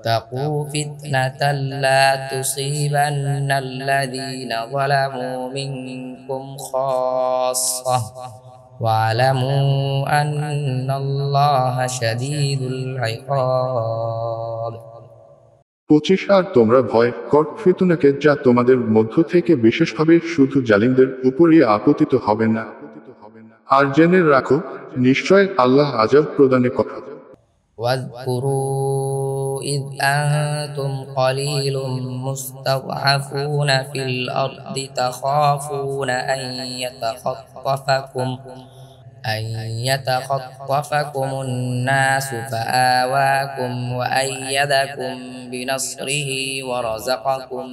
واتقوا فتنة لا تصيبن الذين ظلموا منكم خاصة واعلموا أن الله شديد العقاب 25 আর তোমরা ভয় কর ফিতনাকে যা তোমাদের মধ্য থেকে বিশেষভাবে শুধু জালিমদের উপরই আপতিত হবে না আর জেনে রাখো নিশ্চয় আল্লাহ আযাব প্রদানে কথা واذكروا إذ أنتم قليل مستضعفون في الأرض تخافون أن يتخطفكم الناس فآواكم وأيدكم بنصره ورزقكم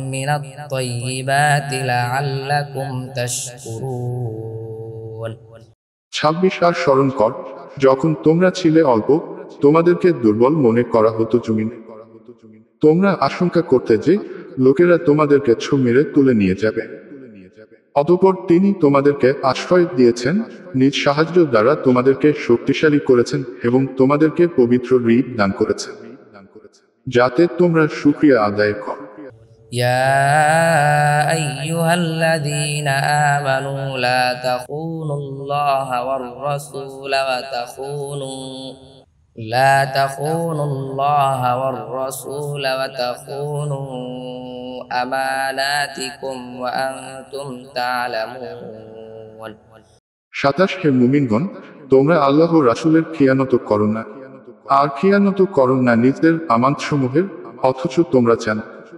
من الطيبات لعلكم تشكرون 26 আর স্মরণ কর যখন তোমরা ছিলে অল্প তোমাদেরকে দুর্বল মনে করা হতো জমিনে তোমরা আশঙ্কা করতে যে লোকেরা তোমাদেরকে ছো মেরে তুলে নিয়ে যাবে অতঃপর তিনি তোমাদেরকে আশ্রয় দিয়েছেন নিজ সাহায্য দ্বারা তোমাদেরকে শক্তিশালী করেছেন এবং তোমাদেরকে পবিত্র হৃদ দান করেছেন যাতে তোমরা শুকরিয়া আদায় করো يا أيها الذين آمنوا لا تخونوا الله والرسول وتخونوا أماناتكم وأنتم تعلمون 27 হে মুমিনগণ তোমরা আল্লাহ ও রাসূলের খিয়ানত করো না আর খিয়ানত করো না নিজেদের আমানতসমূহের অথচ তোমরা জানো